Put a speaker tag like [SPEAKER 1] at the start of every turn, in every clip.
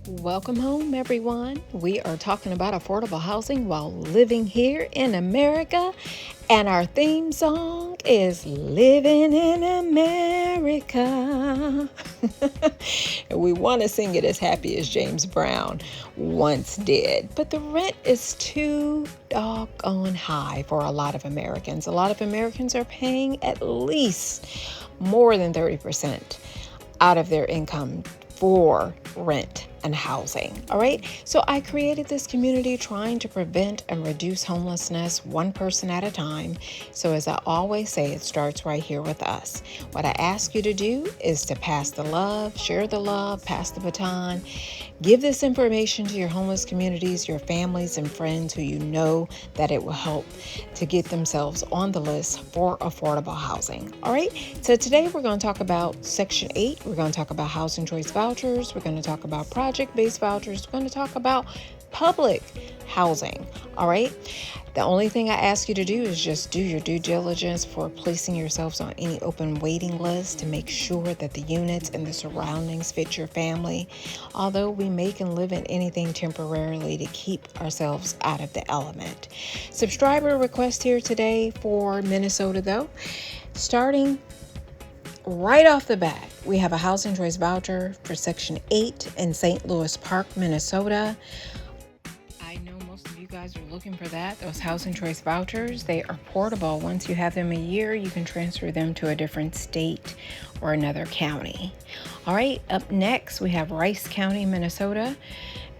[SPEAKER 1] Welcome home, everyone. We are talking about affordable housing while living here in America, and our theme song is Living in America. And we want to sing it as happy as James Brown once did, but the rent is too doggone high for a lot of Americans. A lot of Americans are paying at least more than 30% out of their income for rent and housing. All right. So I created this community trying to prevent and reduce homelessness one person at a time. So as I always say, it starts right here with us. What I ask you to do is to pass the love, share the love, pass the baton. Give this information to your homeless communities, your families and friends who you know that it will help to get themselves on the list for affordable housing. All right. So today we're going to talk about Section 8. We're going to talk about Housing Choice Vouchers. We're going to talk about project-based vouchers. We're going to talk about public housing. All right. The only thing I ask you to do is just do your due diligence for placing yourselves on any open waiting list to make sure that the units and the surroundings fit your family. Although we make and live in anything temporarily to keep ourselves out of the element. Subscriber request here today for Minnesota, though. Starting right off the bat, we have a Housing Choice Voucher for Section 8 in St. Louis Park, Minnesota. I know most of you guys are looking for that. Those Housing Choice Vouchers, they are portable. Once you have them a year, you can transfer them to a different state or another county. All right, up next, we have Rice County, Minnesota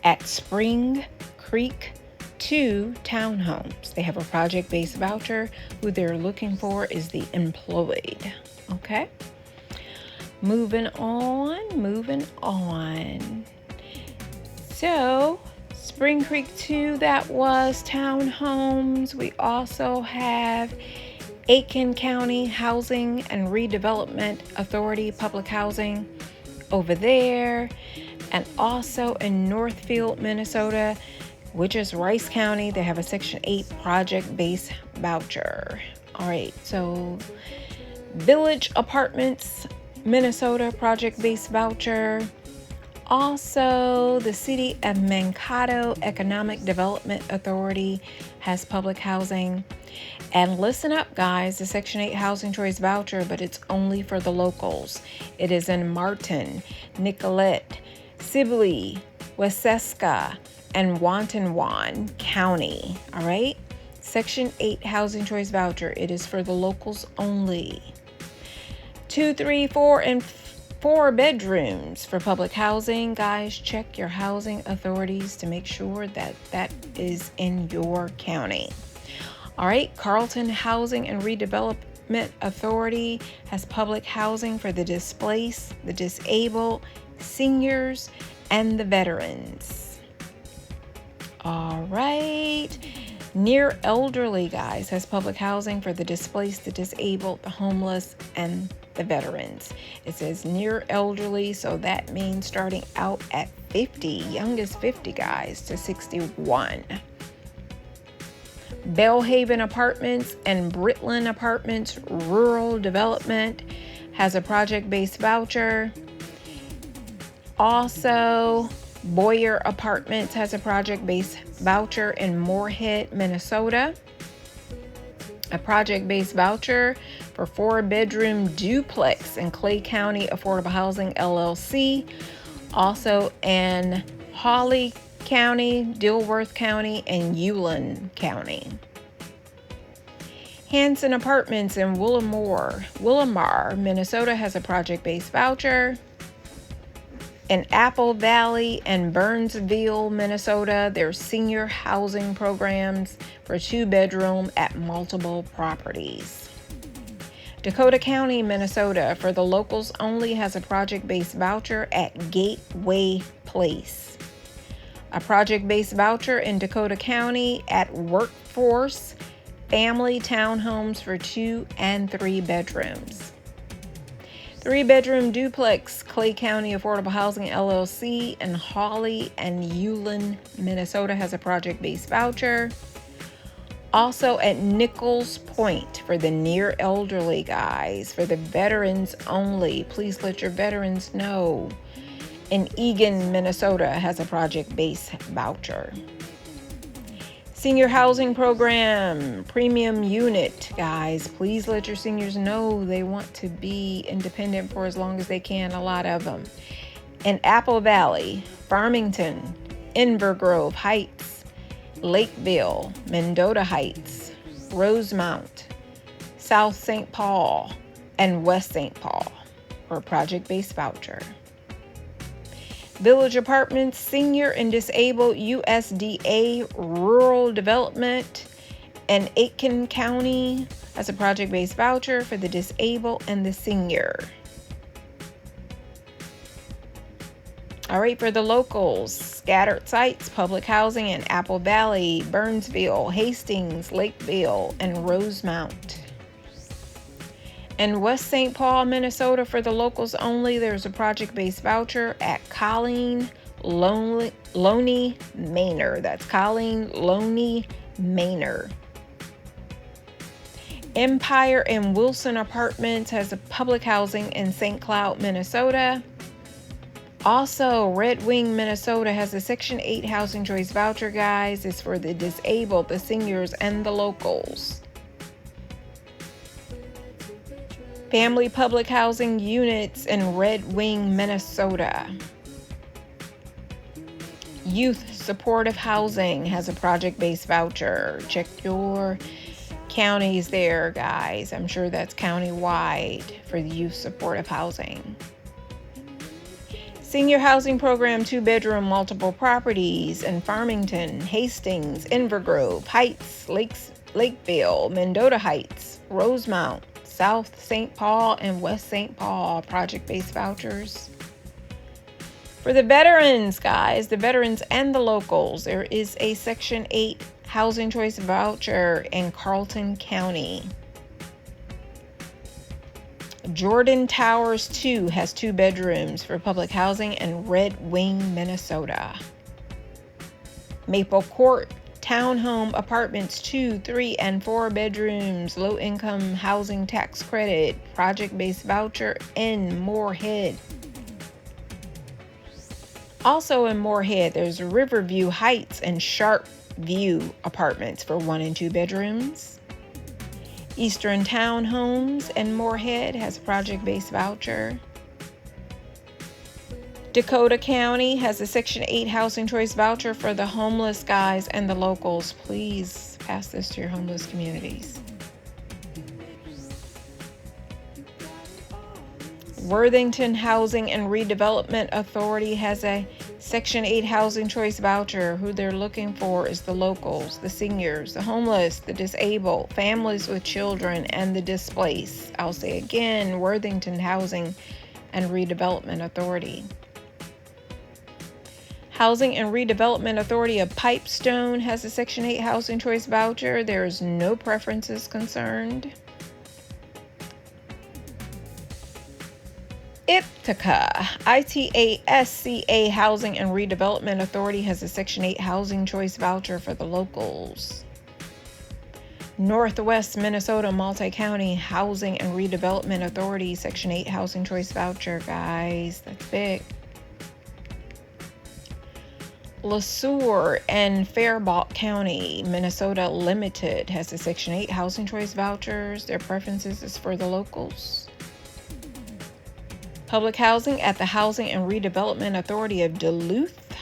[SPEAKER 1] at Spring Creek 2 townhomes. They have a project-based voucher. Who they're looking for is the employed. Okay. Moving on. So, Spring Creek 2, that was townhomes. We also have Aiken County Housing and Redevelopment Authority Public Housing over there. And also in Northfield, Minnesota, which is Rice County, they have a Section 8 project-based voucher. All right, so Village Apartments, Minnesota project-based voucher. Also, the City of Mankato Economic Development Authority has public housing. And listen up, guys, the Section 8 Housing Choice Voucher, but it's only for the locals. It is in Martin, Nicollet, Sibley, Waseska, and Watonwan County. All right? Section 8 Housing Choice Voucher. It is for the locals only. 2, 3, 4, and 4 bedrooms for public housing. Guys, check your housing authorities to make sure that that is in your county. All right, Carlton Housing and Redevelopment Authority has public housing for the displaced, the disabled, seniors, and the veterans. All right. Near Elderly, guys, has public housing for the displaced, the disabled, the homeless, and the veterans. It says near elderly, so that means starting out at 50, youngest 50, guys, to 61. Bellhaven Apartments and Britland Apartments Rural Development has a project-based voucher. Also, Boyer Apartments has a project-based voucher in Moorhead, Minnesota. A project-based voucher for 4-bedroom duplex in Clay County Affordable Housing LLC. Also in Hawley County, Dilworth County, and Ullin County. Hanson Apartments in Willamar, Minnesota has a project-based voucher. In Apple Valley and Burnsville, Minnesota, there's senior housing programs for 2-bedroom at multiple properties. Dakota County, Minnesota, for the locals only, has a project-based voucher at Gateway Place. A project-based voucher in Dakota County at Workforce Family Townhomes for 2 and 3 bedrooms. 3-bedroom duplex, Clay County Affordable Housing LLC in Hawley and Ullin, Minnesota has a project-based voucher. Also at Nichols Point for the near elderly, guys, for the veterans only. Please let your veterans know. in Eagan, Minnesota has a project-based voucher. Senior housing program, premium unit. Guys, please let your seniors know they want to be independent for as long as they can, a lot of them. In Apple Valley, Farmington, Inver Heights, Lakeville, Mendota Heights, Rosemount, South St. Paul, and West St. Paul for a project-based voucher. Village Apartments, Senior and Disabled USDA Rural Development in Aiken County has a project-based voucher for the disabled and the senior. All right, for the locals, scattered sites, public housing in Apple Valley, Burnsville, Hastings, Lakeville, and Rosemount. In West St. Paul, Minnesota, for the locals only, there's a project-based voucher at Colleen Loney Manor. That's Colleen Loney Manor. Empire and Wilson Apartments has a public housing in St. Cloud, Minnesota. Also, Red Wing, Minnesota has a Section 8 Housing Choice Voucher, guys. It's for the disabled, the seniors, and the locals. Family public housing units in Red Wing, Minnesota. Youth supportive housing has a project-based voucher. Check your counties there, guys. I'm sure that's county-wide for the youth supportive housing. Senior housing program, 2-bedroom, multiple properties in Farmington, Hastings, Inver Heights, Lakeville, Mendota Heights, Rosemount, South St. Paul, and West St. Paul, project-based vouchers. For the veterans, guys, the veterans and the locals, there is a Section 8 Housing Choice Voucher in Carlton County. Jordan Towers 2 has 2 bedrooms for public housing in Red Wing, Minnesota. Maple Court Townhome Apartments 2, 3, and 4 bedrooms, low-income housing tax credit, project-based voucher in Moorhead. Also in Moorhead, there's Riverview Heights and Sharp View Apartments for 1 and 2 bedrooms. Eastern Townhomes in Moorhead has a project-based voucher. Dakota County has a Section 8 Housing Choice Voucher for the homeless, guys, and the locals. Please pass this to your homeless communities. Worthington Housing and Redevelopment Authority has a Section 8 Housing Choice Voucher. Who they're looking for is the locals, the seniors, the homeless, the disabled, families with children, and the displaced. I'll say again, Worthington Housing and Redevelopment Authority. Housing and Redevelopment Authority of Pipestone has a Section 8 Housing Choice Voucher. There is no preferences concerned. ITASCA Housing and Redevelopment Authority has a Section 8 Housing Choice Voucher for the locals. Northwest Minnesota Multi-County Housing and Redevelopment Authority Section 8 Housing Choice Voucher, guys. That's big. LeSueur and Faribault County, Minnesota Limited has a Section 8 Housing Choice Vouchers. Their preferences is for the locals. Public housing at the Housing and Redevelopment Authority of Duluth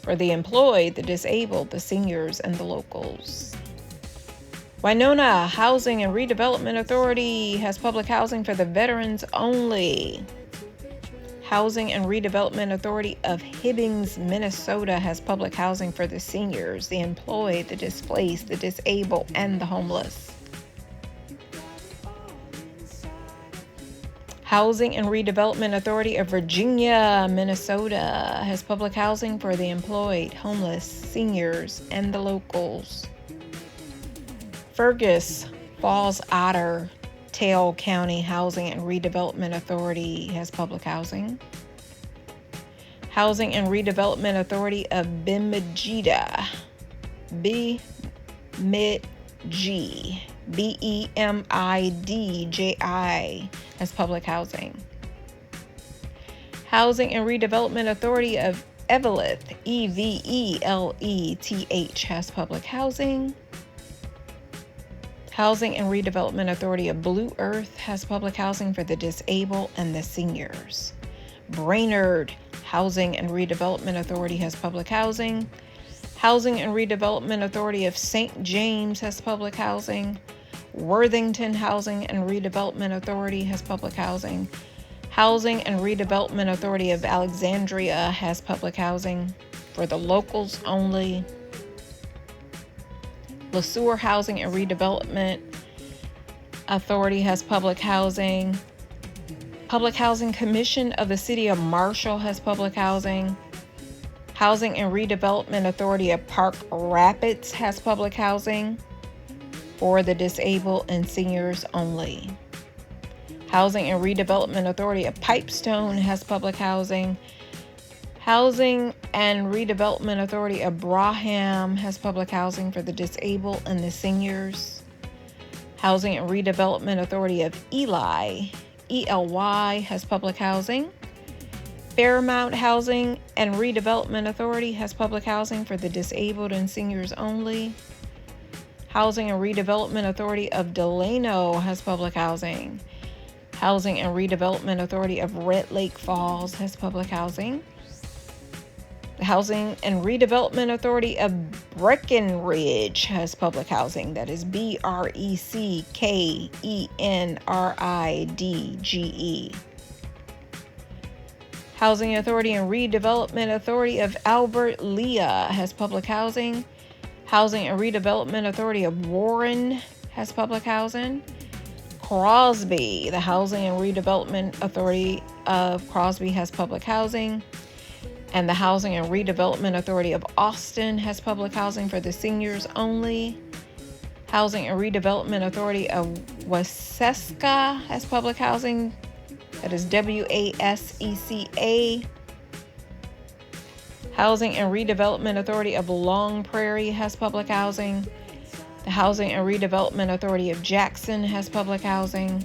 [SPEAKER 1] for the employed, the disabled, the seniors, and the locals. Winona Housing and Redevelopment Authority has public housing for the veterans only. Housing and Redevelopment Authority of Hibbings, Minnesota has public housing for the seniors, the employed, the displaced, the disabled, and the homeless. Housing and Redevelopment Authority of Virginia, Minnesota has public housing for the employed, homeless, seniors, and the locals. Fergus Falls Otter Tail County Housing and Redevelopment Authority has public housing. Housing and Redevelopment Authority of Bemidji, Bemidji has public housing. Housing and Redevelopment Authority of Eveleth, Eveleth, has public housing. Housing and Redevelopment Authority of Blue Earth has public housing for the disabled and the seniors. Brainerd Housing and Redevelopment Authority has public housing. Housing and Redevelopment Authority of St. James has public housing. Worthington Housing and Redevelopment Authority has public housing. Housing and Redevelopment Authority of Alexandria has public housing for the locals only. LeSueur Housing and Redevelopment Authority has public housing. Public Housing Commission of the City of Marshall has public housing. Housing and Redevelopment Authority of Park Rapids has public housing for the disabled and seniors only. Housing and Redevelopment Authority of Pipestone has public housing. Housing and Redevelopment Authority of Braham has public housing for the disabled and the seniors. Housing and Redevelopment Authority of Ely, ELY, has public housing. Fairmount Housing and Redevelopment Authority has public housing for the disabled and seniors only. Housing and Redevelopment Authority of Delano has public housing. Housing and Redevelopment Authority of Red Lake Falls has public housing. The Housing and Redevelopment Authority of Breckenridge has public housing. That is Breckenridge. Housing Authority and Redevelopment Authority of Albert Lea has public housing. Housing and Redevelopment Authority of Warren has public housing. Crosby, the Housing and Redevelopment Authority of Crosby has public housing. And the Housing and Redevelopment Authority of Austin has public housing for the seniors only. Housing and Redevelopment Authority of Waseca has public housing. That is WASECA. Housing and Redevelopment Authority of Long Prairie has public housing. The Housing and Redevelopment Authority of Jackson has public housing.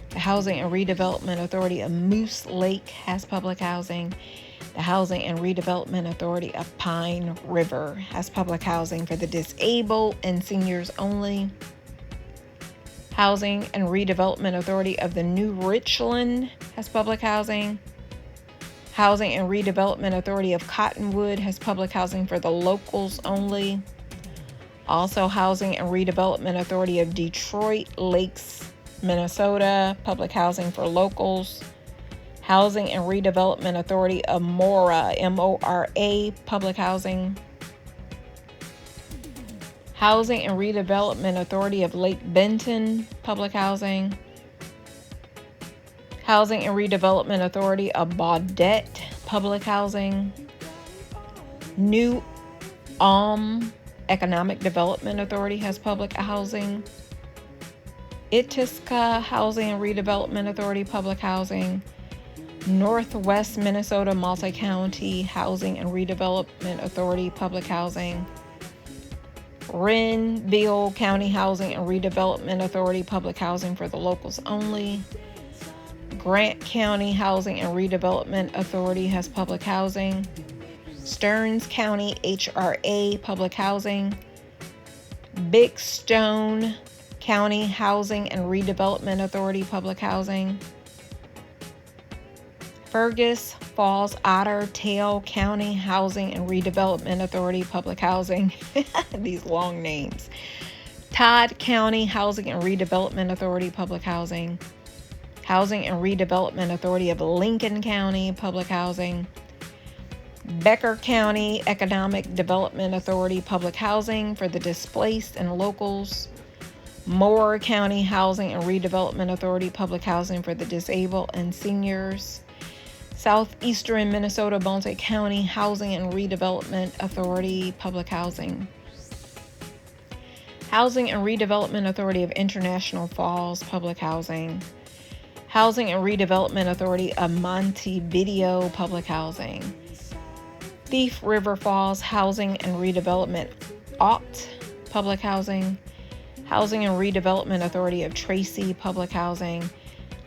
[SPEAKER 1] The Housing and Redevelopment Authority of Moose Lake has public housing. The Housing and Redevelopment Authority of Pine River has public housing for the disabled and seniors only. Housing and Redevelopment Authority of the New Richland has public housing. Housing and Redevelopment Authority of Cottonwood has public housing for the locals only. Also, Housing and Redevelopment Authority of Detroit Lakes, Minnesota, public housing for locals. Housing and Redevelopment Authority of Mora, MORA, public housing. Housing and Redevelopment Authority of Lake Benton, public housing. Housing and Redevelopment Authority of Baudette, public housing. New Ulm Economic Development Authority has public housing. Itasca Housing and Redevelopment Authority, public housing. Northwest Minnesota Multi-County Housing and Redevelopment Authority, public housing. Renville County Housing and Redevelopment Authority, public housing for the locals only. Grant County Housing and Redevelopment Authority has public housing. Stearns County HRA, public housing. Big Stone County Housing and Redevelopment Authority, public housing. Fergus Falls Otter Tail County Housing and Redevelopment Authority, public housing. These long names. Todd County Housing and Redevelopment Authority, public housing. Housing and Redevelopment Authority of Lincoln County, public housing. Becker County Economic Development Authority, public housing for the displaced and locals. Moore County Housing and Redevelopment Authority, public housing for the disabled and seniors. Southeastern Minnesota Multi-County Housing and Redevelopment Authority, public housing. Housing and Redevelopment Authority of International Falls, public housing. Housing and Redevelopment Authority of Montevideo, public housing. Thief River Falls Housing and Redevelopment public housing. Housing and Redevelopment Authority of Tracy, public housing.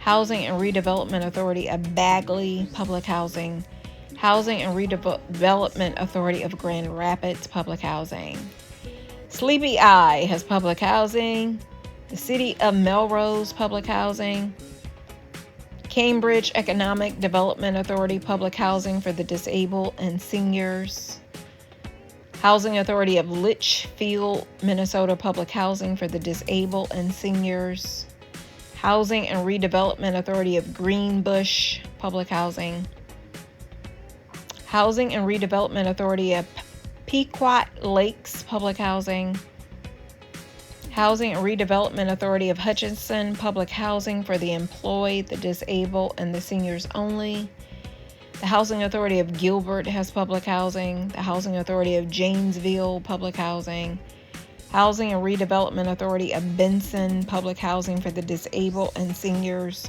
[SPEAKER 1] Housing and Redevelopment Authority of Bagley Public Housing, Housing and Redevelopment Authority of Grand Rapids Public Housing. Sleepy Eye has public housing. The City of Melrose Public Housing. Cambridge Economic Development Authority Public Housing for the disabled and seniors. Housing Authority of Litchfield, Minnesota Public Housing for the disabled and seniors. Housing and Redevelopment Authority of Greenbush Public Housing. Housing and Redevelopment Authority of Pequot Lakes Public Housing. Housing and Redevelopment Authority of Hutchinson Public Housing for the employed, the disabled, and the seniors only. The Housing Authority of Gilbert has public housing. The Housing Authority of Janesville Public Housing. Housing and Redevelopment Authority of Benson Public Housing for the disabled and seniors.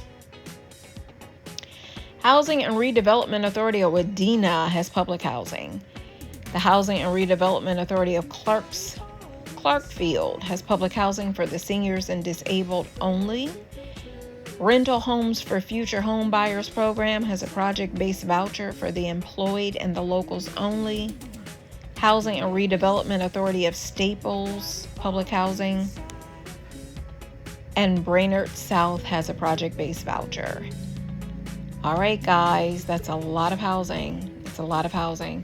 [SPEAKER 1] Housing and Redevelopment Authority of Wadena has public housing. The Housing and Redevelopment Authority of Clarkfield has public housing for the seniors and disabled only. Rental Homes for Future Home Buyers Program has a project-based voucher for the employed and the locals only. Housing and Redevelopment Authority of Staples Public Housing. And Brainerd South has a project-based voucher. All right, guys, that's a lot of housing. It's a lot of housing.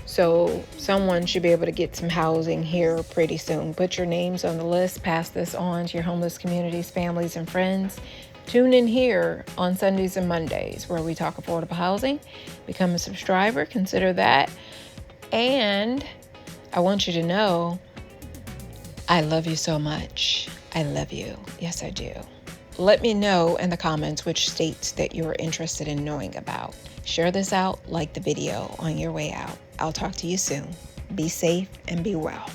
[SPEAKER 1] So someone should be able to get some housing here pretty soon. Put your names on the list. Pass this on to your homeless communities, families, and friends. Tune in here on Sundays and Mondays where we talk affordable housing. Become a subscriber. Consider that. And I want you to know I love you so much. I love you. Yes, I do. Let me know in the comments which states that you're interested in knowing about. Share this out, like the video on your way out. I'll talk to you soon. Be safe and be well.